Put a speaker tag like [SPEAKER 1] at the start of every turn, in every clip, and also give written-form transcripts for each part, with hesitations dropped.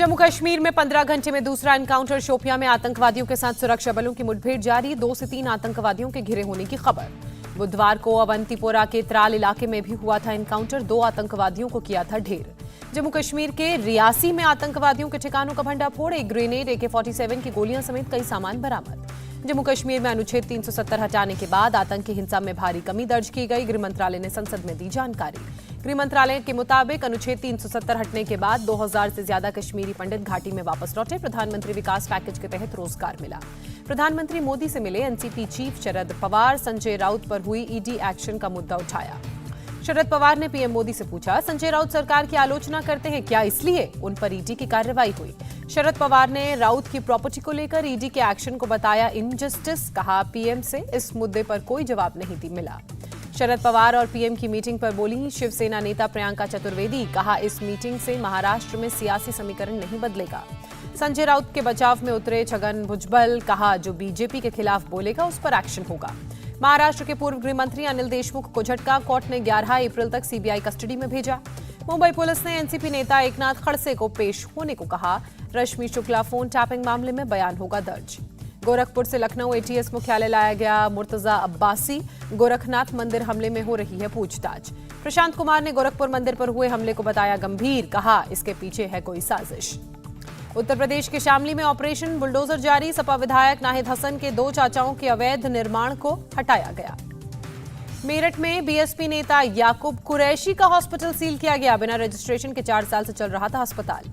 [SPEAKER 1] जम्मू कश्मीर में 15 घंटे में दूसरा एनकाउंटर। शोपियां में आतंकवादियों के साथ सुरक्षा बलों की मुठभेड़ जारी। 2 से 3 आतंकवादियों के घिरे होने की खबर। बुधवार को अवंतीपोरा के त्राल इलाके में भी हुआ था एनकाउंटर। 2 आतंकवादियों को किया था ढेर। जम्मू कश्मीर के रियासी में आतंकवादियों के ठिकानों का भंडाफोड़। एक ग्रेनेड, AK-47 की गोलियां समेत कई सामान बरामद। जम्मू कश्मीर में अनुच्छेद 370 हटाने के बाद आतंकी हिंसा में भारी कमी दर्ज की गई। गृह मंत्रालय ने संसद में दी जानकारी। गृह मंत्रालय के मुताबिक अनुच्छेद 370 हटने के बाद 2000 से ज्यादा कश्मीरी पंडित घाटी में वापस लौटे। प्रधानमंत्री विकास पैकेज के तहत रोजगार मिला। प्रधानमंत्री मोदी से मिले एनसीपी चीफ शरद पवार। संजय राउत पर हुई ईडी एक्शन का मुद्दा उठाया। शरद पवार ने पीएम मोदी से पूछा, संजय राउत सरकार की आलोचना करते हैं क्या, इसलिए उन पर ईडी की कार्रवाई हुई। शरद पवार ने राउत की प्रॉपर्टी को लेकर ईडी के एक्शन को बताया इनजस्टिस। कहा, पीएम से इस मुद्दे पर कोई जवाब नहीं मिला। शरद पवार और पीएम की मीटिंग पर बोली शिवसेना नेता प्रियंका चतुर्वेदी। कहा, इस मीटिंग से महाराष्ट्र में सियासी समीकरण नहीं बदलेगा। संजय राउत के बचाव में उतरे छगन भुजबल। कहा, जो बीजेपी के खिलाफ बोलेगा उस पर एक्शन होगा। महाराष्ट्र के पूर्व गृह मंत्री अनिल देशमुख को झटका। कोर्ट ने 11 अप्रैल तक सीबीआई कस्टडी में भेजा। मुंबई पुलिस ने एनसीपी नेता एकनाथ खड़से को पेश होने को कहा। रश्मि शुक्ला फोन टैपिंग मामले में बयान होगा दर्ज। गोरखपुर से लखनऊ एटीएस मुख्यालय लाया गया मुर्तजा अब्बासी। गोरखनाथ मंदिर हमले में हो रही है पूछताछ। प्रशांत कुमार ने गोरखपुर मंदिर पर हुए हमले को बताया गंभीर। कहा, इसके पीछे है कोई साजिश। उत्तर प्रदेश के शामली में ऑपरेशन बुलडोजर जारी। सपा विधायक नाहिद हसन के 2 चाचाओं के अवैध निर्माण को हटाया गया। मेरठ में बीएसपी नेता याकूब कुरैशी का हॉस्पिटल सील किया गया। बिना रजिस्ट्रेशन के 4 साल से चल रहा था अस्पताल।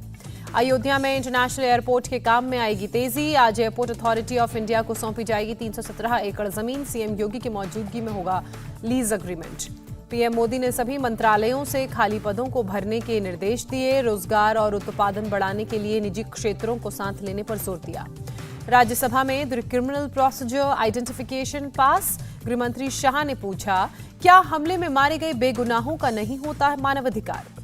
[SPEAKER 1] अयोध्या में इंटरनेशनल एयरपोर्ट के काम में आएगी तेजी। आज एयरपोर्ट अथॉरिटी ऑफ इंडिया को सौंपी जाएगी 317 एकड़ जमीन। सीएम योगी की मौजूदगी में होगा लीज एग्रीमेंट। पीएम मोदी ने सभी मंत्रालयों से खाली पदों को भरने के निर्देश दिए। रोजगार और उत्पादन बढ़ाने के लिए निजी क्षेत्रों को साथ लेने पर जोर दिया। राज्यसभा में द क्रिमिनल प्रोसीजर आइडेंटिफिकेशन पास। गृहमंत्री शाह ने पूछा, क्या हमले में मारे गए बेगुनाहों का नहीं होता मानवाधिकार।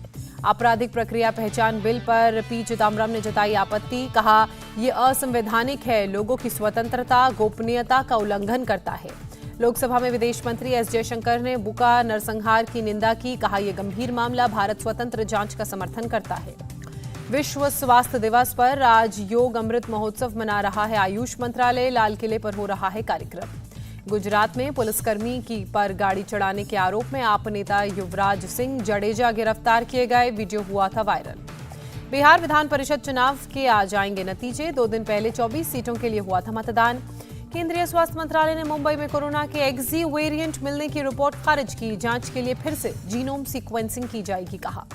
[SPEAKER 1] आपराधिक प्रक्रिया पहचान बिल पर पी चिदम्बरम ने जताई आपत्ति। कहा, यह असंवैधानिक है, लोगों की स्वतंत्रता गोपनीयता का उल्लंघन करता है। लोकसभा में विदेश मंत्री एस जयशंकर ने बुका नरसंहार की निंदा की। कहा, यह गंभीर मामला, भारत स्वतंत्र जांच का समर्थन करता है। विश्व स्वास्थ्य दिवस पर आज योग अमृत महोत्सव मना रहा है आयुष मंत्रालय। लाल किले पर हो रहा है कार्यक्रम। गुजरात में पुलिसकर्मी की पर गाड़ी चढ़ाने के आरोप में आप नेता युवराज सिंह जडेजा गिरफ्तार किए गए। वीडियो हुआ था वायरल। बिहार विधान परिषद चुनाव के आज आएंगे नतीजे। 2 दिन पहले 24 सीटों के लिए हुआ था मतदान। केंद्रीय स्वास्थ्य मंत्रालय ने मुंबई में कोरोना के एक्सी वेरिएंट मिलने की रिपोर्ट खारिज की। जांच के लिए फिर से जीनोम सीक्वेंसिंग की जाएगी, कहा।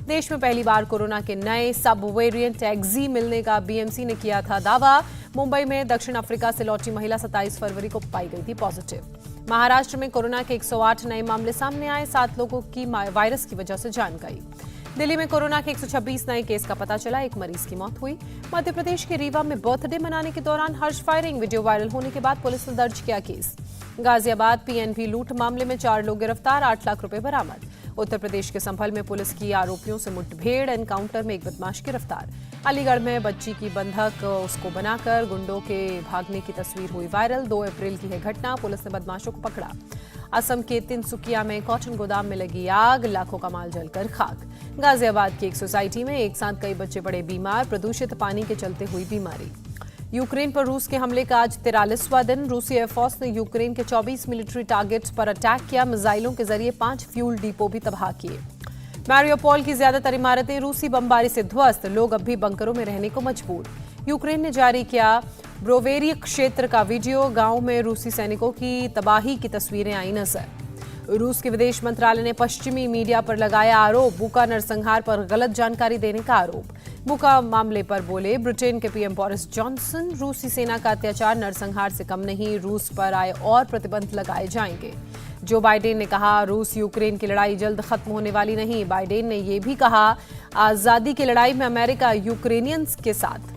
[SPEAKER 1] देश में पहली बार कोरोना के नए सब वेरिएंट एक्सी मिलने का बीएमसी ने किया था दावा। मुंबई में दक्षिण अफ्रीका से लौटी महिला 27 फरवरी को पाई गई थी पॉजिटिव। महाराष्ट्र में कोरोना के 108 नए मामले सामने आए। 7 लोगों की वायरस की वजह से जान गई। दिल्ली में कोरोना के 126 नए केस का पता चला। 1 मरीज की मौत हुई। मध्य प्रदेश के रीवा में बर्थडे मनाने के दौरान हर्ष फायरिंग। वीडियो वायरल होने के बाद पुलिस ने दर्ज किया केस। गाजियाबाद पीएनबी लूट मामले में 4 लोग गिरफ्तार। 8 लाख रुपए बरामद। उत्तर प्रदेश के संभल में पुलिस की आरोपियों से मुठभेड़। एनकाउंटर में एक बदमाश गिरफ्तार। अलीगढ़ में बच्ची की बंधक उसको बनाकर गुंडों के भागने की तस्वीर हुई वायरल। 2 अप्रैल की है घटना। पुलिस ने बदमाशों को पकड़ा। असम के तिनसुकिया में कॉटन गोदाम में लगी आग। लाखों का माल जलकर खाक। गाजियाबाद की एक सोसाइटी में एक साथ कई बच्चे पड़े बीमार। प्रदूषित पानी के चलते हुई बीमारी। यूक्रेन पर रूस के हमले का आज 43वां दिन। रूसी एयरफोर्स ने यूक्रेन के 24 मिलिट्री टारगेट्स पर अटैक किया। मिसाइलों के जरिए 5 फ्यूल डिपो भी तबाह किए। मैरियोपोल की ज्यादातर इमारतें रूसी बमबारी से ध्वस्त। लोग अब भी बंकरों में रहने को मजबूर। यूक्रेन ने जारी किया ब्रोवेरिय क्षेत्र का वीडियो। गांव में रूसी सैनिकों की तबाही की तस्वीरें आई नजर। रूस के विदेश मंत्रालय ने पश्चिमी मीडिया पर लगाया आरोप। बुका नरसंहार पर गलत जानकारी देने का आरोप। बुका मामले पर बोले ब्रिटेन के पीएम बोरिस जॉनसन। रूसी सेना का अत्याचार नरसंहार से कम नहीं, रूस पर आए और प्रतिबंध लगाए जाएंगे। जो बाइडेन ने कहा, रूस यूक्रेन की लड़ाई जल्द खत्म होने वाली नहीं। बाइडेन ने यह भी कहा, आजादी की लड़ाई में अमेरिका यूक्रेनियंस के साथ।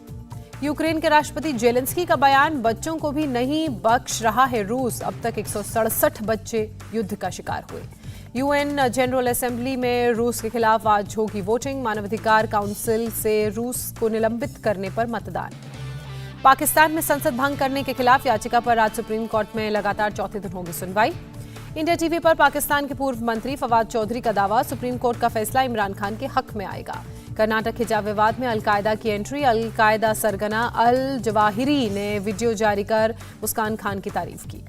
[SPEAKER 1] यूक्रेन के राष्ट्रपति जेलेंस्की का बयान, बच्चों को भी नहीं बख्श रहा है रूस। अब तक 167 बच्चे युद्ध का शिकार हुए। यूएन जनरल असेंबली में रूस के खिलाफ आज होगी वोटिंग। मानवाधिकार काउंसिल से रूस को निलंबित करने पर मतदान। पाकिस्तान में संसद भंग करने के खिलाफ याचिका पर आज सुप्रीम कोर्ट में लगातार चौथे दिन होगी सुनवाई। इंडिया टीवी पर पाकिस्तान के पूर्व मंत्री फवाद चौधरी का दावा, सुप्रीम कोर्ट का फैसला इमरान खान के हक में आएगा। कर्नाटक हिजाब विवाद में अलकायदा की एंट्री। अलकायदा सरगना अल जवाहिरी ने वीडियो जारी कर मुस्कान खान की तारीफ की।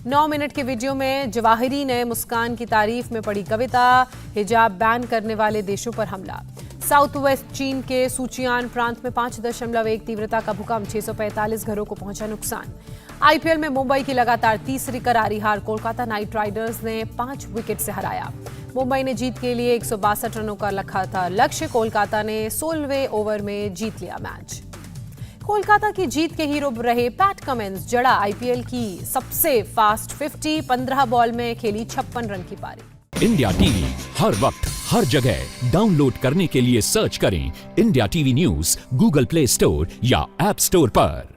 [SPEAKER 1] 9 मिनट के वीडियो में जवाहिरी ने मुस्कान की तारीफ में पढ़ी कविता। हिजाब बैन करने वाले देशों पर हमला। साउथ वेस्ट चीन के सूचियान प्रांत में 5.1 तीव्रता का भूकंप, 645 घरों को पहुंचा नुकसान। आईपीएल में मुंबई की लगातार तीसरी करारी हार, कोलकाता नाइट राइडर्स ने 5 विकेट से हराया। मुंबई ने जीत के लिए 162 रनों का रखा था लक्ष्य। कोलकाता ने 16वें ओवर में जीत लिया मैच। कोलकाता की जीत के हीरो रहे पैट कमिंस। जड़ा आईपीएल की सबसे फास्ट 50, 15 बॉल में खेली 56 रन की पारी।
[SPEAKER 2] इंडिया टीवी हर वक्त हर जगह डाउनलोड करने के लिए सर्च करें India TV news Google play store या ऐप स्टोर पर।